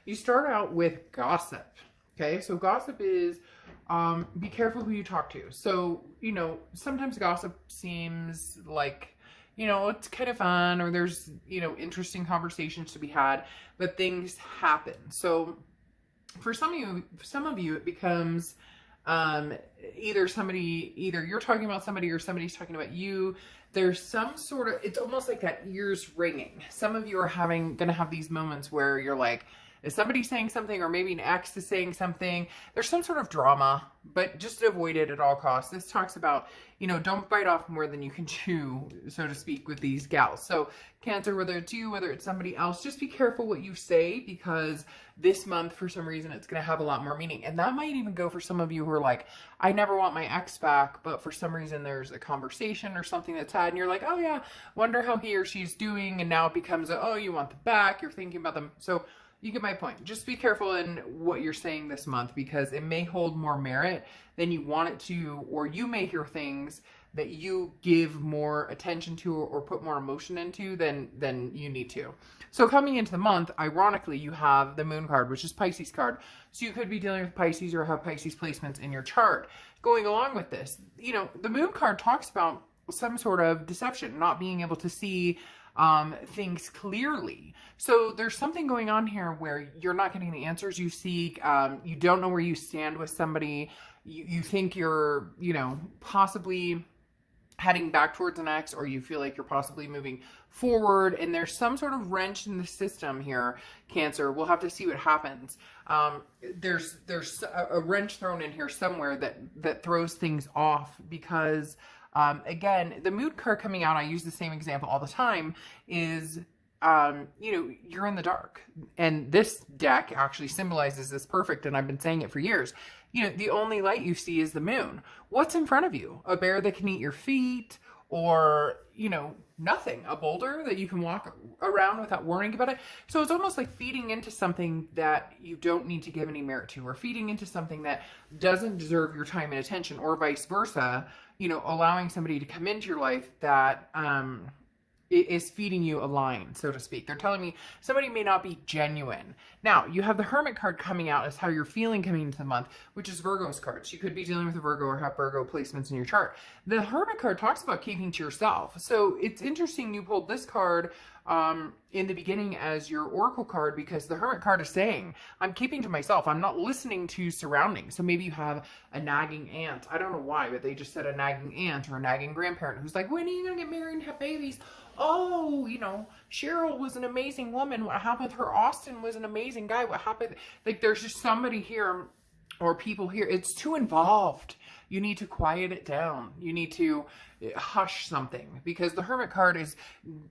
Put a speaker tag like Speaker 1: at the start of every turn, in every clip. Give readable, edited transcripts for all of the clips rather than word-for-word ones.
Speaker 1: You start out with gossip. Okay, so gossip is be careful who you talk to. So, sometimes gossip seems like, it's kind of fun, or there's, interesting conversations to be had, but things happen. So for some of you, it becomes either you're talking about somebody or somebody's talking about you. There's some sort of, it's almost like that ears ringing. Some of you are gonna have these moments where you're like, is somebody saying something, or maybe an ex is saying something? There's some sort of drama, but just avoid it at all costs. This talks about, don't bite off more than you can chew, so to speak, with these gals. So Cancer, whether it's you, whether it's somebody else, just be careful what you say, because this month, for some reason, it's going to have a lot more meaning. And that might even go for some of you who are like, I never want my ex back, but for some reason there's a conversation or something that's had, and you're like, oh yeah, wonder how he or she's doing. And now it becomes, oh, you want them back, you're thinking about them. So you get my point. Just be careful in what you're saying this month, because it may hold more merit than you want it to, or you may hear things that you give more attention to or put more emotion into than you need to. So coming into the month, ironically, you have the Moon card, which is Pisces card. So you could be dealing with Pisces or have Pisces placements in your chart. Going along with this, the Moon card talks about some sort of deception, not being able to see things clearly. So there's something going on here where you're not getting the answers you seek. You don't know where you stand with somebody. You think you're, possibly heading back towards an ex, or you feel like you're possibly moving forward, and there's some sort of wrench in the system here, Cancer. We'll have to see what happens. There's a wrench thrown in here somewhere that throws things off, because again, the Moon card coming out, I use the same example all the time, is you're in the dark. And this deck actually symbolizes this perfect, and I've been saying it for years. The only light you see is the moon. What's in front of you? A bear that can eat your feet, or, nothing. A boulder that you can walk around without worrying about it. So it's almost like feeding into something that you don't need to give any merit to, or feeding into something that doesn't deserve your time and attention, or vice versa, allowing somebody to come into your life that is feeding you a line, so to speak. They're telling me somebody may not be genuine. Now, you have the Hermit card coming out as how you're feeling coming into the month, which is Virgo's cards. You could be dealing with a Virgo or have Virgo placements in your chart. The Hermit card talks about keeping to yourself. So it's interesting you pulled this card in the beginning as your Oracle card, because the Hermit card is saying, I'm keeping to myself. I'm not listening to surroundings. So maybe you have a nagging aunt. I don't know why, but they just said a nagging aunt or a nagging grandparent who's like, when are you going to get married and have babies? Oh, Cheryl was an amazing woman. What happened with her? Austin was an amazing guy. What happened? Like, there's just somebody here or people here. It's too involved. You need to quiet it down. You need to hush something, because the Hermit card is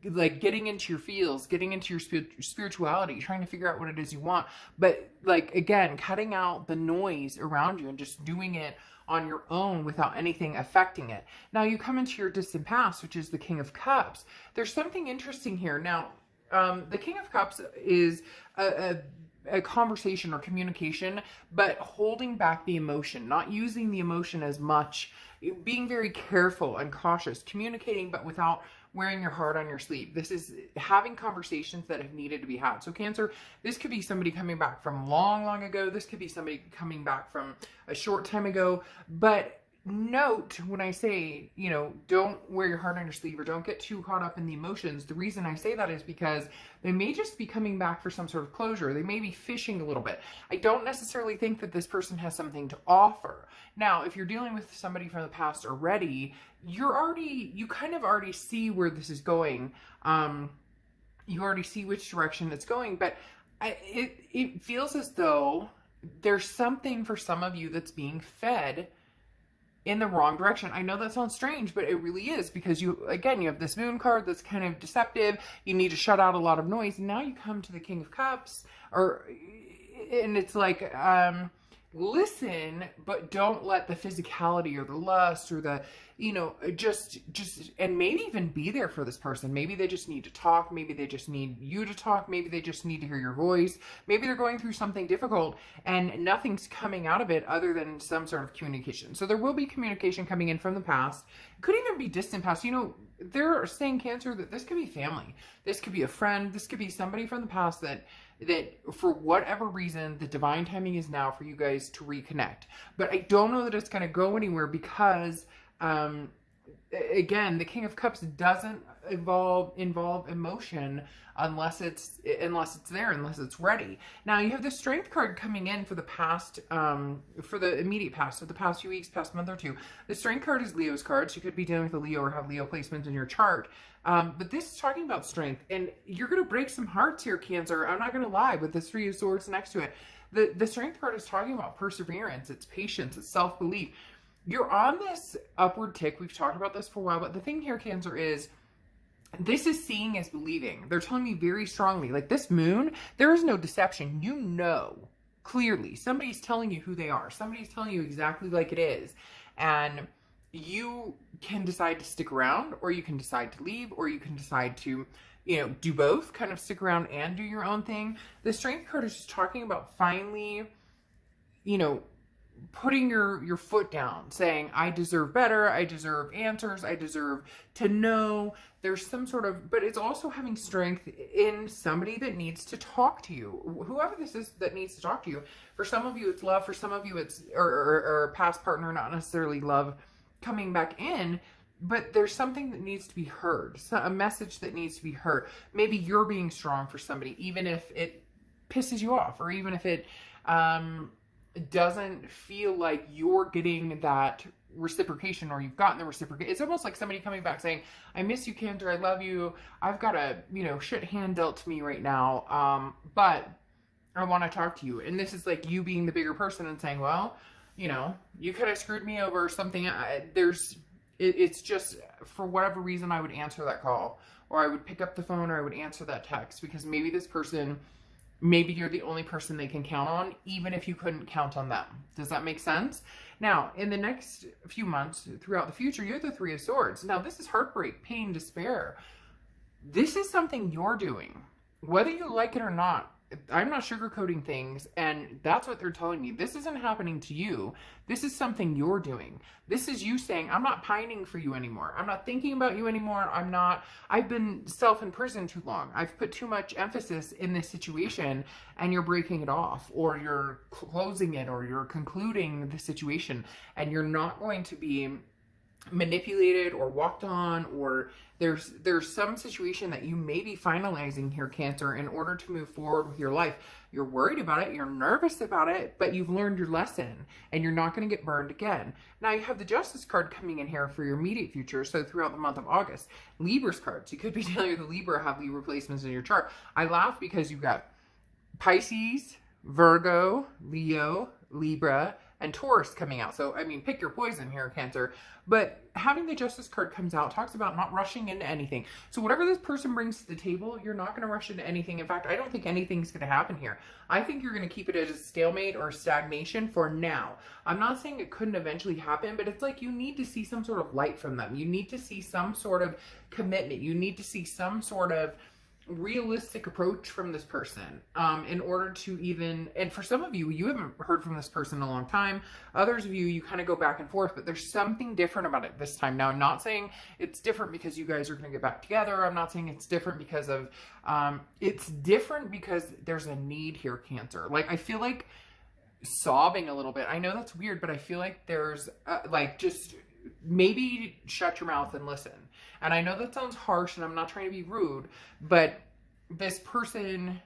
Speaker 1: like getting into your feels, getting into your spirituality, trying to figure out what it is you want. But like, again, cutting out the noise around you and just doing it on your own without anything affecting it. Now you come into your distant past, which is the King of Cups. There's something interesting here. Now, the King of Cups is a conversation or communication, but holding back the emotion, not using the emotion as much, being very careful and cautious, communicating, but without wearing your heart on your sleeve. This is having conversations that have needed to be had. So Cancer, this could be somebody coming back from long, long ago. This could be somebody coming back from a short time ago. But note when I say, don't wear your heart on your sleeve, or don't get too caught up in the emotions. The reason I say that is because they may just be coming back for some sort of closure. They may be fishing a little bit. I don't necessarily think that this person has something to offer. Now, if you're dealing with somebody from the past already, you kind of already see where this is going. You already see which direction it's going, but it feels as though there's something for some of you that's being fed in the wrong direction. I know that sounds strange, but it really is, because you have this Moon card that's kind of deceptive. You need to shut out a lot of noise. And now you come to the King of Cups, and it's like, listen, but don't let the physicality or the lust or the, just, and maybe even be there for this person. Maybe they just need to talk. Maybe they just need you to talk. Maybe they just need to hear your voice. Maybe they're going through something difficult and nothing's coming out of it other than some sort of communication. So there will be communication coming in from the past. It could even be distant past. They're saying, Cancer, that this could be family. This could be a friend. This could be somebody from the past that that for whatever reason, the divine timing is now for you guys to reconnect. But I don't know that it's going to go anywhere because, again, the King of Cups doesn't involve emotion unless it's there, unless it's ready. Now you have the Strength card coming in for the past, for the immediate past, so the past few weeks, past month or two. The Strength card is Leo's card, so you could be dealing with a Leo or have Leo placements in your chart. But this is talking about strength, and you're going to break some hearts here, Cancer. I'm not going to lie, with this Three of Swords next to it. The Strength card is talking about perseverance, it's patience, it's self-belief. You're on this upward tick. We've talked about this for a while, but the thing here, Cancer, is this is seeing as believing. They're telling me very strongly, like this moon, there is no deception. You know clearly. Somebody's telling you who they are. Somebody's telling you exactly like it is. And you can decide to stick around, or you can decide to leave, or you can decide to, you know, do both, kind of stick around and do your own thing. The Strength card is just talking about finally, you know, putting your foot down, saying, I deserve better, I deserve answers, I deserve to know. There's some sort of, but it's also having strength in somebody that needs to talk to you, whoever this is that needs to talk to you. For some of you, it's love. For some of you, it's, or a past partner, not necessarily love coming back in, but there's something that needs to be heard, so a message that needs to be heard. Maybe you're being strong for somebody, even if it pisses you off, or even if it, doesn't feel like you're getting that reciprocation, or you've gotten the reciprocation. It's almost like somebody coming back saying, I miss you, Cancer, I love you, I've got a, you know, shit hand dealt to me right now, but I want to talk to you. And this is like you being the bigger person and saying, well, you know, you could have screwed me over or something. It's just, for whatever reason, I would answer that call, or I would pick up the phone, or I would answer that text, because maybe this person, maybe you're the only person they can count on, even if you couldn't count on them. Does that make sense? Now, in the next few months, throughout the future, you have the Three of Swords. Now, this is heartbreak, pain, despair. This is something you're doing, whether you like it or not. I'm not sugarcoating things, and that's what they're telling me. This isn't happening to you. This is something you're doing. This is you saying, I'm not pining for you anymore. I'm not thinking about you anymore. I've been self-imprisoned too long. I've put too much emphasis in this situation, and you're breaking it off, or you're closing it, or you're concluding the situation, and you're not going to be manipulated or walked on, or there's some situation that you may be finalizing here, Cancer, in order to move forward with your life. You're worried about it, you're nervous about it, but you've learned your lesson, and you're not going to get burned again. Now you have the Justice card coming in here for your immediate future, so throughout the month of August. Libra's cards, you could be dealing with a Libra, have Libra placements in your chart. I laugh because you've got Pisces, Virgo, Leo, Libra, and Taurus coming out. So, I mean, pick your poison here, Cancer. But having the Justice card comes out talks about not rushing into anything. So whatever this person brings to the table, you're not going to rush into anything. In fact, I don't think anything's going to happen here. I think you're going to keep it as a stalemate or stagnation for now. I'm not saying it couldn't eventually happen, but it's like you need to see some sort of light from them. You need to see some sort of commitment. You need to see some sort of realistic approach from this person in order to even, and for some of you, you haven't heard from this person in a long time. Others of you, you kind of go back and forth, but there's something different about it this time. Now, I'm not saying it's different because you guys are going to get back together. I'm not saying it's different because of, it's different because there's a need here, Cancer. Like, I feel like sobbing a little bit. I know that's weird, but I feel like there's like, just maybe shut your mouth and listen. And I know that sounds harsh, and I'm not trying to be rude, but this person,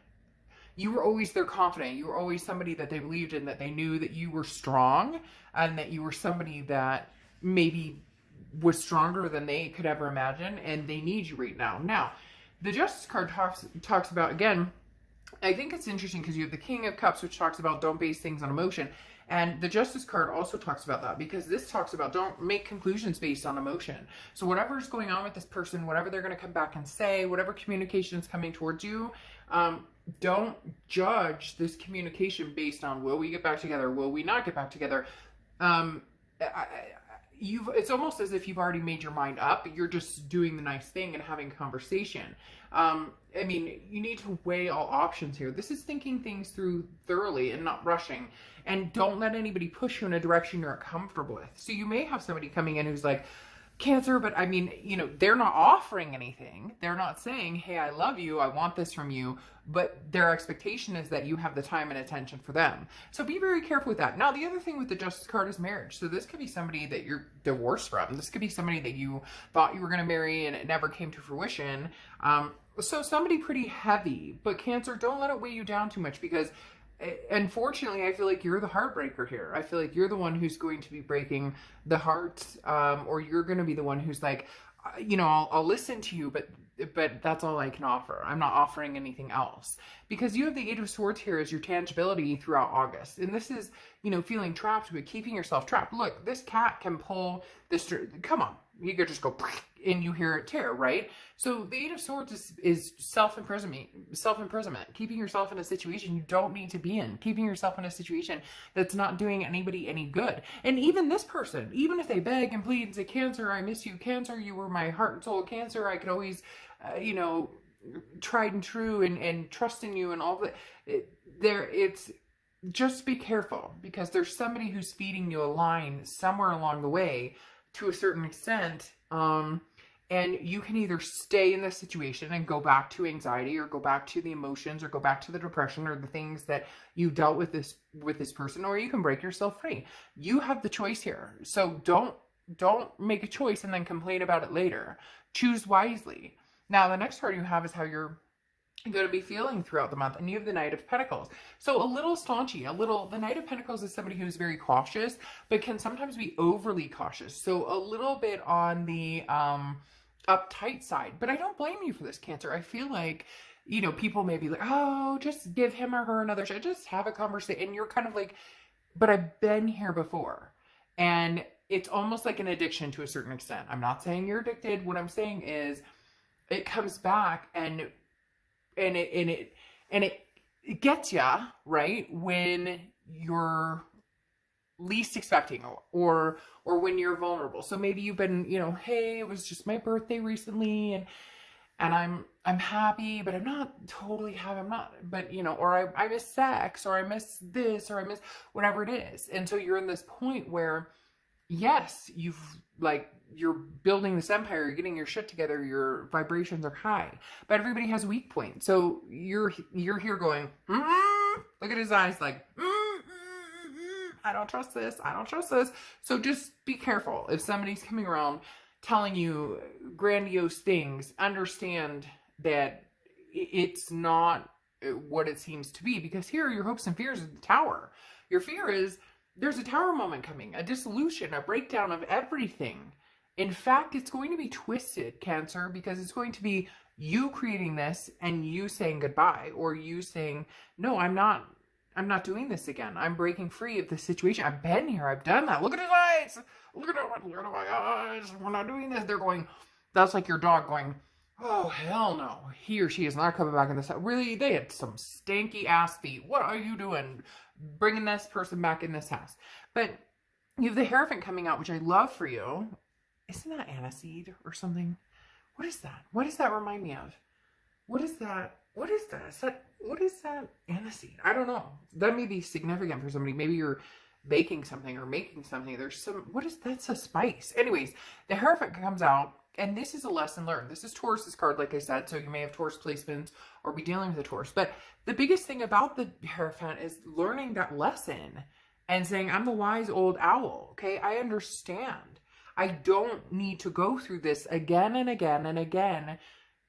Speaker 1: you were always their confidant. You were always somebody that they believed in, that they knew that you were strong, and that you were somebody that maybe was stronger than they could ever imagine, and they need you right now. Now, the Justice card talks about, again, I think it's interesting because you have the King of Cups, which talks about don't base things on emotion. And the Justice card also talks about that, because this talks about don't make conclusions based on emotion. So whatever's going on with this person, whatever they're going to come back and say, whatever communication is coming towards you, don't judge this communication based on, will we get back together? Will we not get back together? It's almost as if you've already made your mind up. You're just doing the nice thing and having a conversation. I mean, you need to weigh all options here. This is thinking things through thoroughly and not rushing. And don't let anybody push you in a direction you're uncomfortable with. So you may have somebody coming in who's like, Cancer, but I mean, you know, they're not offering anything. They're not saying, hey, I love you, I want this from you, but their expectation is that you have the time and attention for them. So be very careful with that. Now, the other thing with the Justice card is marriage. So this could be somebody that you're divorced from. This could be somebody that you thought you were going to marry and it never came to fruition. So somebody pretty heavy, but Cancer, don't let it weigh you down too much, because unfortunately, I feel like you're the heartbreaker here. I feel like you're the one who's going to be breaking the hearts, or you're going to be the one who's like, you know, I'll listen to you, but that's all I can offer. I'm not offering anything else, because you have the Eight of Swords here as your tangibility throughout August. And this is, you know, feeling trapped, but keeping yourself trapped. Look, this cat can pull this, come on, you could just go and you hear it tear, right? So the Eight of Swords is self-imprisonment, keeping yourself in a situation you don't need to be in, keeping yourself in a situation that's not doing anybody any good. And even this person, even if they beg and plead and say, Cancer, I miss you, Cancer, you were my heart and soul, Cancer, I could always, you know, tried and true and trust in you and all that, it's just be careful, because there's somebody who's feeding you a line somewhere along the way to a certain extent. And you can either stay in this situation and go back to anxiety, or go back to the emotions, or go back to the depression, or the things that you dealt with this person, or you can break yourself free. You have the choice here. So don't make a choice and then complain about it later. Choose wisely. Now, the next card you have is how you're going to be feeling throughout the month, and you have the Knight of Pentacles. So a little staunchy, the Knight of Pentacles is somebody who's very cautious, but can sometimes be overly cautious. So a little bit on the uptight side, but I don't blame you for this, Cancer. I feel like, you know, people may be like, oh, just give him or her another shot, just have a conversation, and you're kind of like, but I've been here before. And it's almost like an addiction to a certain extent. I'm not saying you're addicted. What I'm saying is it comes back and it gets ya, right, when you're least expecting, or when you're vulnerable. So maybe you've been, you know, hey, it was just my birthday recently, and I'm happy, but I'm not totally happy. I'm not, but you know, or I miss sex, or I miss this, or I miss whatever it is. And so you're in this point where, yes, you're building this empire, you're getting your shit together, your vibrations are high, but everybody has a weak point. So you're here going, look at his eyes, like, I don't trust this. I don't trust this. So just be careful. If somebody's coming around telling you grandiose things, understand that it's not what it seems to be, because here your hopes and fears is the Tower. Your fear is there's a Tower moment coming, a dissolution, a breakdown of everything. In fact, it's going to be twisted, Cancer, because it's going to be you creating this and you saying goodbye, or you saying, no, I'm not doing this again. I'm breaking free of this situation. I've been here. I've done that. Look at his eyes. Look at my eyes. We're not doing this. They're going, that's like your dog going, oh, hell no. He or she is not coming back in this house. Really, they had some stanky ass feet. What are you doing? Bringing this person back in this house. But you have the Hierophant coming out, which I love for you. Isn't that aniseed or something? What is that? What does that remind me of? What is that? What is that? What is that aniseed? I don't know. That may be significant for somebody. Maybe you're baking something or making something. There's some, that's a spice. Anyways, the Hierophant comes out, and this is a lesson learned. This is Taurus's card, like I said, so you may have Taurus placements or be dealing with a Taurus. But the biggest thing about the Hierophant is learning that lesson and saying, I'm the wise old owl, okay? I understand. I don't need to go through this again and again and again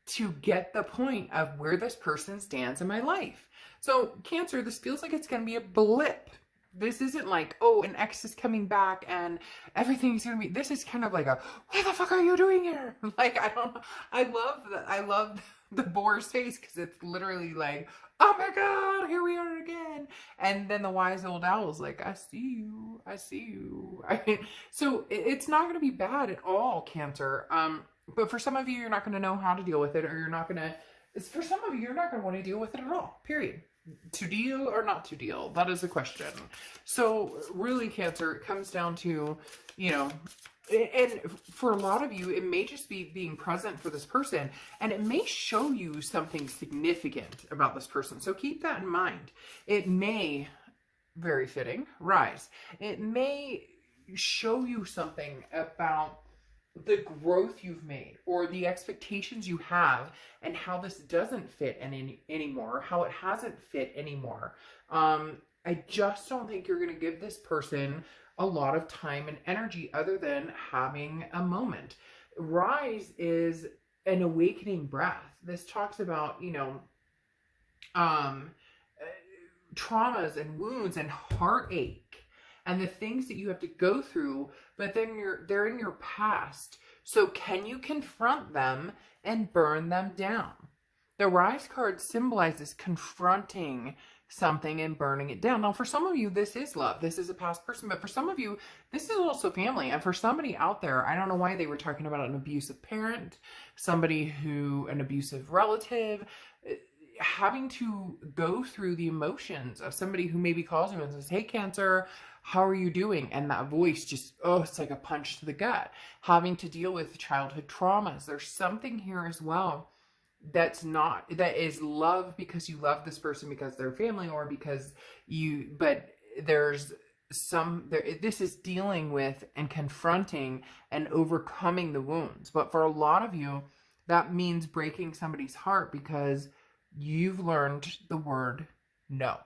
Speaker 1: to get the point of where this person stands in my life. So Cancer, this feels like it's going to be a blip. This isn't like, oh, an ex is coming back and everything's going to be, this is kind of like a, what the fuck are you doing here? Like, I don't know. I love that. I love the boar's face, because it's literally like, oh my God, here we are again. And then the wise old owl's like, I see you. I see you. So it's not going to be bad at all, Cancer. But for some of you, you're not going to know how to deal with it, or you're not going to, for some of you, you're not going to want to deal with it at all, period. To deal or not to deal? That is the question. So really, Cancer, it comes down to, you know, and for a lot of you, it may just be being present for this person, and it may show you something significant about this person. So keep that in mind. It may, very fitting, rise. It may show you something about the growth you've made or the expectations you have and how this doesn't fit anymore, how it hasn't fit anymore. I just don't think you're going to give this person a lot of time and energy other than having a moment. Rise is an awakening breath. This talks about, traumas and wounds and heartache and the things that you have to go through, but then they're in your past. So can you confront them and burn them down? The Rise card symbolizes confronting something and burning it down. Now, for some of you, this is love. This is a past person, but for some of you, this is also family. And for somebody out there, I don't know why they were talking about an abusive parent, an abusive relative, having to go through the emotions of somebody who maybe calls you and says, "Hey, Cancer, how are you doing?" And that voice just, it's like a punch to the gut. Having to deal with childhood traumas. There's something here as well that is love because you love this person because they're family or because but this is dealing with and confronting and overcoming the wounds. But for a lot of you, that means breaking somebody's heart because you've learned the word no.